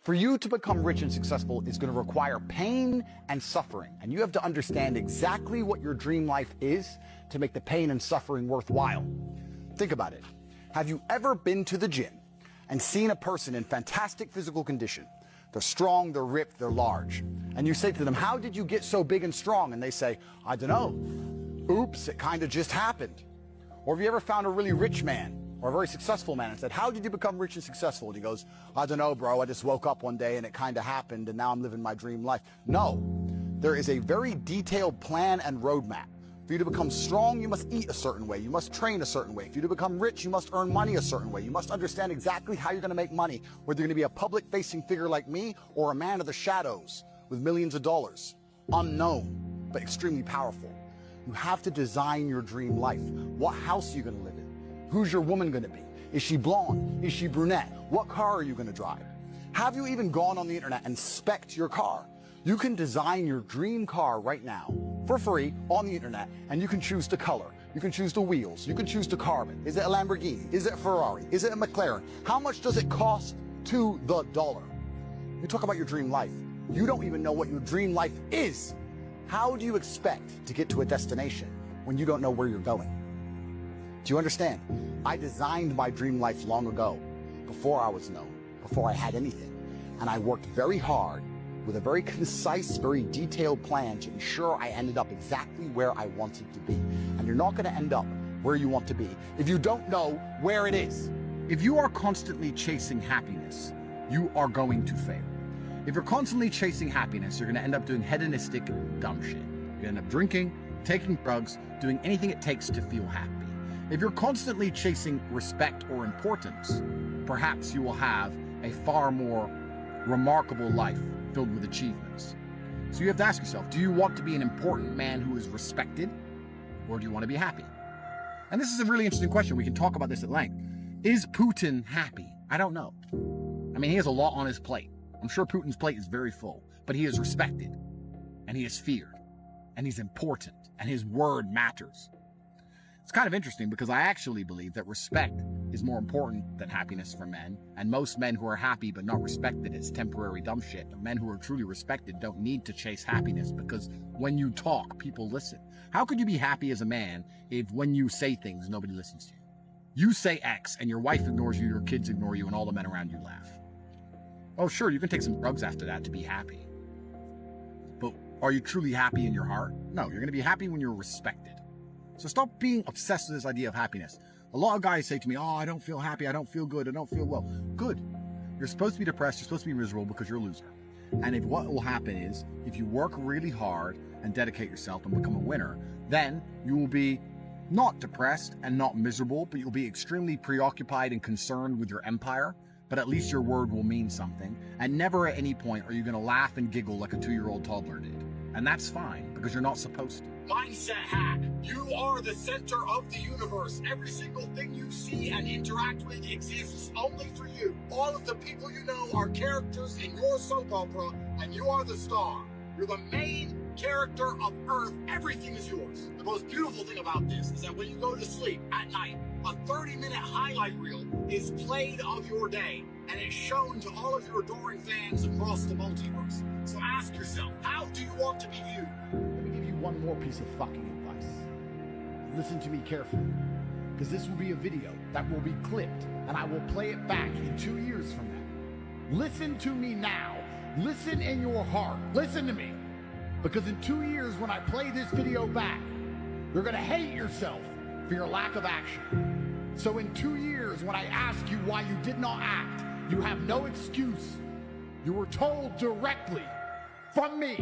For you to become rich and successful is going to require pain and suffering. And you have to understand exactly what your dream life is to make the pain and suffering worthwhile. Think about it. Have you ever been to the gym and seen a person in fantastic physical condition? They're strong, they're ripped, they're large. And you say to them, how did you get so big and strong? And they say, I don't know. Oops, it kind of just happened. Or have you ever found a really rich man or a very successful man and said, how did you become rich and successful? And he goes, I don't know, bro. I just woke up one day and it kind of happened and now I'm living my dream life. No, there is a very detailed plan and roadmap. For you to become strong, you must eat a certain way. You must train a certain way. For you to become rich, you must earn money a certain way. You must understand exactly how you're going to make money, whether you're going to be a public-facing figure like me or a man of the shadows with millions of dollars. Unknown, but extremely powerful. You have to design your dream life. What house are you going to live in? Who's your woman going to be? Is she blonde? Is she brunette? What car are you going to drive? Have you even gone on the internet and spec'd your car? You can design your dream car right now for free on the internet, and you can choose the color. You can choose the wheels. You can choose the carbon. Is it a Lamborghini? Is it a Ferrari? Is it a McLaren? How much does it cost to the dollar? You talk about your dream life. You don't even know what your dream life is. How do you expect to get to a destination when you don't know where you're going? Do you understand? I designed my dream life long ago, before I was known, before I had anything. And I worked very hard with a very concise, very detailed plan to ensure I ended up exactly where I wanted to be. And you're not going to end up where you want to be if you don't know where it is. If you are constantly chasing happiness, you are going to fail. If you're constantly chasing happiness, you're going to end up doing hedonistic, dumb shit. You're going to end up drinking, taking drugs, doing anything it takes to feel happy. If you're constantly chasing respect or importance, perhaps you will have a far more remarkable life filled with achievements. So you have to ask yourself, do you want to be an important man who is respected, or do you want to be happy? And this is a really interesting question. We can talk about this at length. Is Putin happy? I don't know. I mean, he has a lot on his plate. I'm sure Putin's plate is very full, but he is respected, and he is feared, and he's important, and his word matters. It's kind of interesting because I actually believe that respect is more important than happiness for men, and most men who are happy but not respected is temporary dumb shit. Men who are truly respected don't need to chase happiness because when you talk, people listen. How could you be happy as a man if when you say things, nobody listens to you? You say X and your wife ignores you, your kids ignore you, and all the men around you laugh. Oh, sure, you can take some drugs after that to be happy. But are you truly happy in your heart? No, you're going to be happy when you're respected. So stop being obsessed with this idea of happiness. A lot of guys say to me, oh, I don't feel happy, I don't feel good, I don't feel well. Good. You're supposed to be depressed, you're supposed to be miserable because you're a loser. And if what will happen is, if you work really hard and dedicate yourself and become a winner, then you will be not depressed and not miserable, but you'll be extremely preoccupied and concerned with your empire. But at least your word will mean something. And never at any point are you going to laugh and giggle like a 2-year-old toddler did. And that's fine, because you're not supposed to. Mindset hack. You are the center of the universe. Every single thing you see and interact with exists only for you. All of the people you know are characters in your soap opera, and you are the star. You're the main character of Earth. Everything is yours. The most beautiful thing about this is that when you go to sleep at night, a 30-minute highlight reel is played of your day, and it's shown to all of your adoring fans across the multiverse. So ask yourself, how do you want to be viewed? Let me give you one more piece of fucking advice. Listen to me carefully, because this will be a video that will be clipped, and I will play it back in 2 years from now. Listen to me now. Listen in your heart. Listen to me. Because in 2 years, when I play this video back, you're going to hate yourself for your lack of action. So in 2 years, when I ask you why you did not act, you have no excuse. You were told directly from me,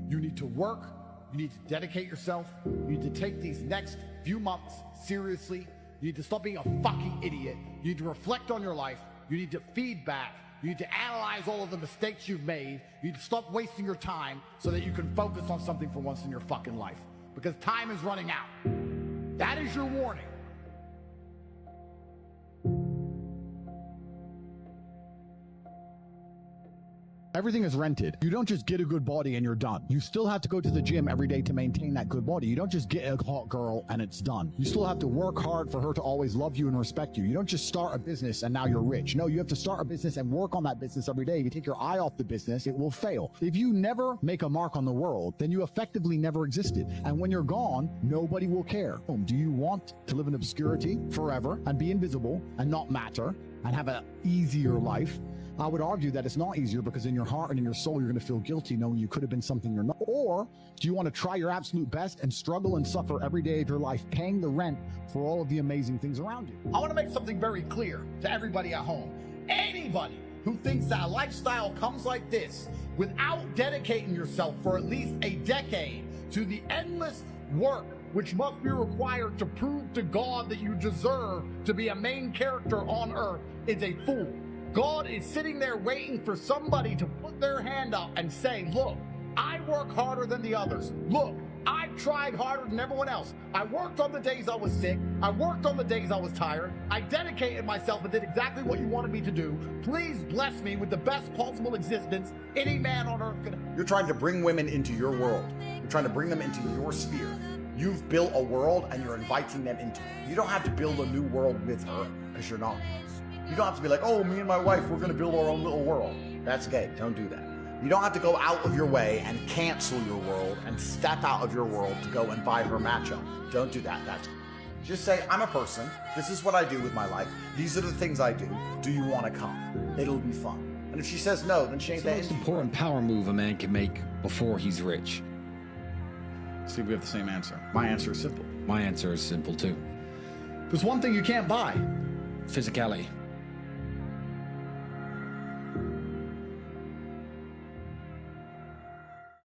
you need to work, you need to dedicate yourself, you need to take these next few months seriously, you need to stop being a fucking idiot, you need to reflect on your life, you need to feedback, you need to analyze all of the mistakes you've made, you need to stop wasting your time so that you can focus on something for once in your fucking life. Because time is running out. That is your warning. Everything is rented. You don't just get a good body and you're done. You still have to go to the gym every day to maintain that good body. You don't just get a hot girl and it's done. You still have to work hard for her to always love you and respect you. You don't just start a business and now you're rich. No, you have to start a business and work on that business every day. If you take your eye off the business, it will fail. If you never make a mark on the world, then you effectively never existed. And when you're gone, nobody will care. Do you want to live in obscurity forever and be invisible and not matter and have an easier life? I would argue that it's not easier, because in your heart and in your soul, you're going to feel guilty knowing you could have been something you're not. Or do you want to try your absolute best and struggle and suffer every day of your life, paying the rent for all of the amazing things around you? I want to make something very clear to everybody at home. Anybody who thinks that a lifestyle comes like this without dedicating yourself for at least a decade to the endless work which must be required to prove to God that you deserve to be a main character on earth is a fool. God is sitting there waiting for somebody to put their hand up and say, look, I work harder than the others. Look, I tried harder than everyone else. I worked on the days I was sick. I worked on the days I was tired. I dedicated myself and did exactly what you wanted me to do. Please bless me with the best possible existence any man on earth could. You're trying to bring women into your world. You're trying to bring them into your sphere. You've built a world and you're inviting them into it. You don't have to build a new world with her, because you're not. You don't have to be like, oh, me and my wife, we're going to build our own little world. That's gay. Don't do that. You don't have to go out of your way and cancel your world and step out of your world to go and buy her macho. Don't do that. Just say, I'm a person. This is what I do with my life. These are the things I do. Do you want to come? It'll be fun. And if she says no, then she ain't that. It's the most important power move a man can make before he's rich. See, we have the same answer. My answer is simple. My answer is simple too. There's one thing you can't buy. Physicality.